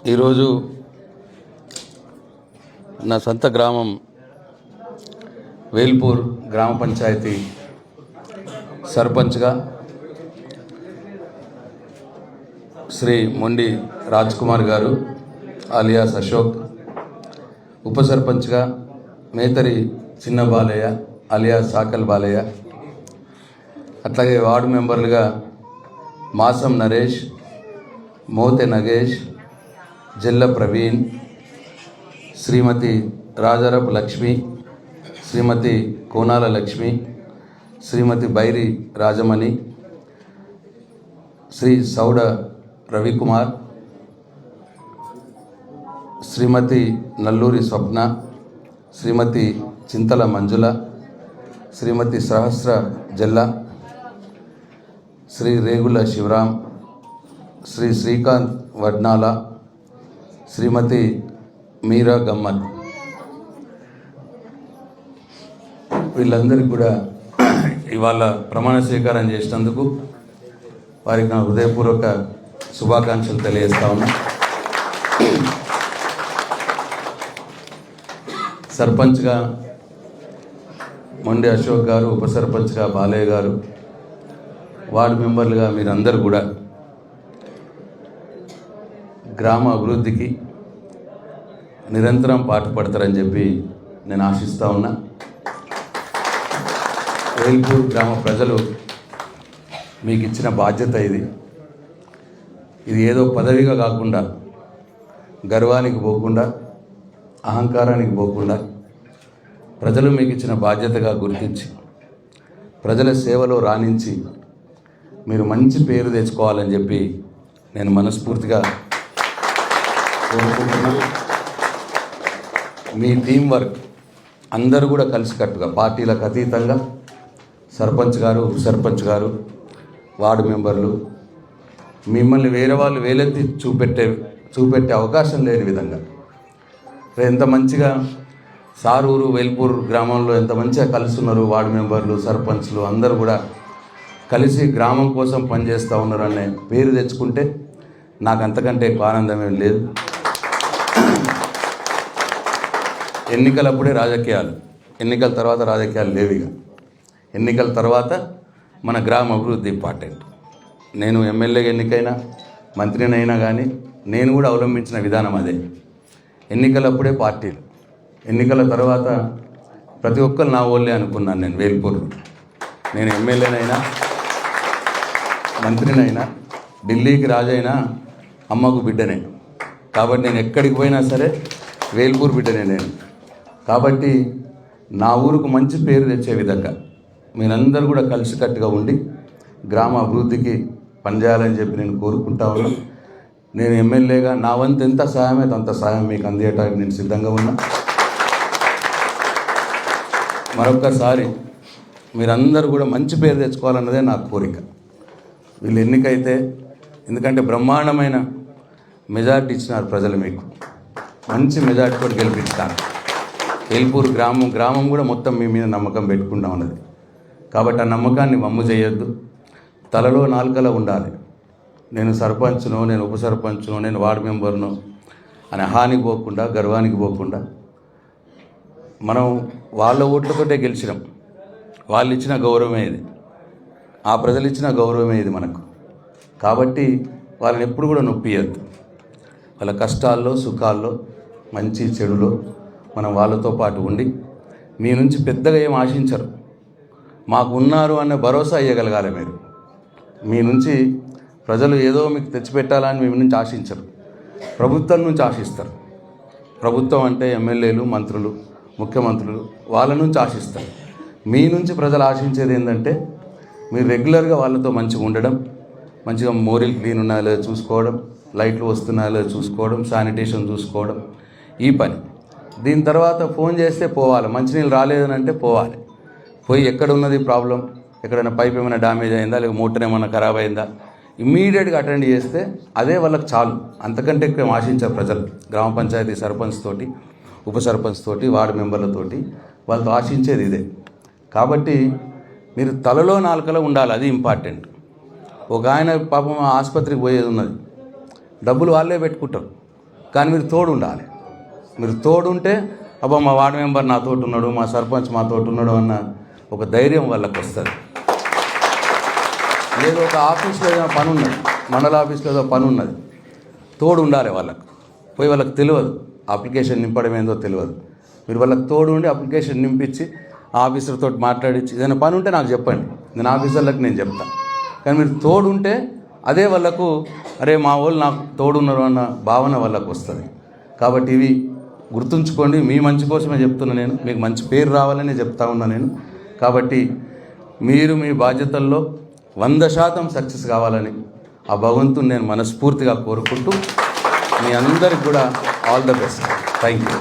ఈరోజు నా సొంత గ్రామం వేల్పూర్ గ్రామ పంచాయతీ సర్పంచ్గా శ్రీ మొండి రాజ్ కుమార్ గారు అలియాస్ అశోక్, ఉప సర్పంచ్గా మేతరి చిన్న బాలయ్య అలియాస్ సాకల్ బాలయ్య, అట్లాగే వార్డు మెంబర్లుగా మాసం నరేష్, మోతే నగేష్, జల్ల ప్రవీణ్, శ్రీమతి రాజారపు లక్ష్మి, శ్రీమతి కోనాల లక్ష్మి, శ్రీమతి బైరి రాజమణి, శ్రీ సౌడ రవికుమార్, శ్రీమతి నల్లూరి స్వప్న, శ్రీమతి చింతల మంజుల, శ్రీమతి సహస్ర జల్ల, శ్రీ రేగుల శివరాం, శ్రీ శ్రీకాంత్ వడ్నాల, శ్రీమతి మీరా గమ్మన్. వీళ్ళందరికీ కూడా ఇవాళ ప్రమాణ స్వీకారం చేసినందుకు వారికి నా హృదయపూర్వక శుభాకాంక్షలు తెలియజేస్తా ఉన్నా. సర్పంచ్గా మొండి అశోక్ గారు, ఉప సర్పంచ్గా బాలయ్య గారు, వార్డు మెంబర్లుగా మీరందరూ కూడా గ్రామ అభివృద్ధికి నిరంతరం పాటుపడతారని చెప్పి నేను ఆశిస్తూ ఉన్నా. వేల్పూర్ గ్రామ ప్రజలు మీకు ఇచ్చిన బాధ్యత ఇది ఏదో పదవిగా కాకుండా, గర్వానికి పోకుండా, అహంకారానికి పోకుండా ప్రజలు మీకు ఇచ్చిన బాధ్యతగా గుర్తించి ప్రజల సేవలో రాణించి మీరు మంచి పేరు తెచ్చుకోవాలని చెప్పి నేను మనస్ఫూర్తిగా కోరుకుంటున్నా. మీ టీం వర్క్ అందరూ కూడా కలిసికట్టుగా, పార్టీలకు అతీతంగా సర్పంచ్ గారు, ఉప సర్పంచ్ గారు, వార్డు మెంబర్లు మిమ్మల్ని వేరే వాళ్ళు వేలెత్తి చూపెట్టే అవకాశం లేని విధంగా ఎంత మంచిగా సారూరు వేల్పూర్ గ్రామంలో ఎంత మంచిగా కలిసి ఉన్నారు. వార్డు మెంబర్లు, సర్పంచ్లు అందరూ కూడా కలిసి గ్రామం కోసం పనిచేస్తూ ఉన్నారు అనే పేరు తెచ్చుకుంటే నాకు అంతకంటే ఎక్కువ ఆనందం ఏం లేదు. ఎన్నికలప్పుడే రాజకీయాలు, ఎన్నికల తర్వాత రాజకీయాలు లేవిగా. ఎన్నికల తర్వాత మన గ్రామ అభివృద్ధి ఇంపార్టెంట్. నేను ఎమ్మెల్యేగా ఎన్నికైనా, మంత్రినైనా కానీ నేను కూడా అవలంబించిన విధానం అదే. ఎన్నికలప్పుడే పార్టీలు, ఎన్నికల తర్వాత ప్రతి ఒక్కరు నా వాళ్ళే అనుకున్నాను. నేను వేల్పూర్, నేను ఎమ్మెల్యేనైనా, మంత్రినైనా, ఢిల్లీకి రాజైనా అమ్మకు బిడ్డనే. కాబట్టి నేను ఎక్కడికి పోయినా సరే వేల్పూర్ బిడ్డనే నేను. కాబట్టి నా ఊరుకు మంచి పేరు తెచ్చే విధంగా మీరందరూ కూడా కలిసికట్టుగా ఉండి గ్రామ అభివృద్ధికి పనిచేయాలని చెప్పి నేను కోరుకుంటా ఉన్నా. నేను ఎమ్మెల్యేగా నా వంతు ఎంత సహాయం అయితే అంత సహాయం మీకు అందేయడానికి నేను సిద్ధంగా ఉన్నా. మరొక్కసారి మీరందరూ కూడా మంచి పేరు తెచ్చుకోవాలన్నదే నా కోరిక. వీళ్ళు ఎన్నికైతే, ఎందుకంటే బ్రహ్మాండమైన మెజార్టీ ఇచ్చినారు ప్రజలు, మీకు మంచి మెజార్టీ కూడా గెలిపించినారు. వేల్పూర్ గ్రామం కూడా మొత్తం మీ మీద నమ్మకం పెట్టుకుంటా ఉన్నది. కాబట్టి ఆ నమ్మకాన్ని వమ్ము చేయొద్దు, తలలో నాలుకలో ఉండాలి. నేను సర్పంచ్ను, నేను ఉప సర్పంచ్ను, నేను వార్డు మెంబర్ను అని హానికి పోకుండా, గర్వానికి పోకుండా, మనం వాళ్ళ ఓట్లతోటే గెలిచినాం. వాళ్ళు ఇచ్చిన గౌరవమే ఇది, ఆ ప్రజలు ఇచ్చిన గౌరవమే ఇది మనకు. కాబట్టి వాళ్ళని ఎప్పుడు కూడా నొప్పియద్దు. వాళ్ళ కష్టాల్లో, సుఖాల్లో, మంచి చెడులో మనం వాళ్ళతో పాటు ఉండి మీ నుంచి పెద్దగా ఏం ఆశించరు. మాకు ఉన్నారు అనే భరోసా ఇవ్వగలగాలి మీరు. మీ నుంచి ప్రజలు ఏదో మీకు తెచ్చిపెట్టాలని మీ నుంచి ఆశించరు, ప్రభుత్వం నుంచి ఆశిస్తారు. ప్రభుత్వం అంటే ఎమ్మెల్యేలు, మంత్రులు, ముఖ్యమంత్రులు, వాళ్ళ నుంచి ఆశిస్తారు. మీ నుంచి ప్రజలు ఆశించేది ఏంటంటే మీరు రెగ్యులర్గా వాళ్ళతో మంచిగా ఉండడం, మంచిగా మోరీలు క్లీన్ ఉన్నాయో లేదో చూసుకోవడం, లైట్లు వస్తున్నాయో లేదో చూసుకోవడం, శానిటేషన్ చూసుకోవడం, ఈ పని. దీని తర్వాత ఫోన్ చేస్తే పోవాలి, మంచినీళ్ళు రాలేదని అంటే పోవాలి. పోయి ఎక్కడ ఉన్నది ప్రాబ్లం, ఎక్కడైనా పైప్ ఏమైనా డ్యామేజ్ అయిందా, లేక మోటార్ ఏమైనా ఖరాబ్ అయిందా, ఇమ్మీడియట్గా అటెండ్ చేస్తే అదే వాళ్ళకి చాలు. అంతకంటే ఎక్కువ ఆశించారు ప్రజలు. గ్రామ పంచాయతీ సర్పంచ్ తోటి, ఉప సర్పంచ్ తోటి, వార్డు మెంబర్లతోటి వాళ్ళతో ఆశించేది ఇదే. కాబట్టి మీరు తలలో నాలుకలో ఉండాలి, అది ఇంపార్టెంట్. ఒక ఆయన పాపం ఆసుపత్రికి పోయేది ఉన్నది, డబ్బులు వాళ్ళే పెట్టుకుంటారు. కానీ మీరు తోడు ఉండాలి. మీరు తోడు ఉంటే అబ్బా మా వార్డు మెంబర్ నాతోటి ఉన్నాడు, మా సర్పంచ్ మాతోటి ఉన్నాడు అన్న ఒక ధైర్యం వాళ్ళకి వస్తుంది. లేదు ఒక ఆఫీస్లో ఏదైనా పని ఉన్నది, మండల ఆఫీస్లో ఏదో పని ఉన్నది, తోడు ఉండాలి వాళ్ళకు. పోయి వాళ్ళకి తెలియదు అప్లికేషన్ నింపడం ఏందో తెలియదు. మీరు వాళ్ళకి తోడు ఉండి అప్లికేషన్ నింపించి ఆఫీసర్తో మాట్లాడించి ఏదైనా పని ఉంటే నాకు చెప్పండి, నేను ఆఫీసర్లకు నేను చెప్తాను. కానీ మీరు తోడు ఉంటే అదే వాళ్ళకు అరే మా వాళ్ళు నాకు తోడున్నారు అన్న భావన వాళ్ళకు వస్తుంది. కాబట్టి ఇవి గుర్తుంచుకోండి. మీ మంచి కోసమే చెప్తున్నా నేను, మీకు మంచి పేరు రావాలని చెప్తా ఉన్నా నేను. కాబట్టి మీరు మీ బాధ్యతల్లో 100% సక్సెస్ కావాలని ఆ భగవంతుని నేను మనస్ఫూర్తిగా కోరుకుంటూ మీ అందరికి కూడా all the best. Thank you.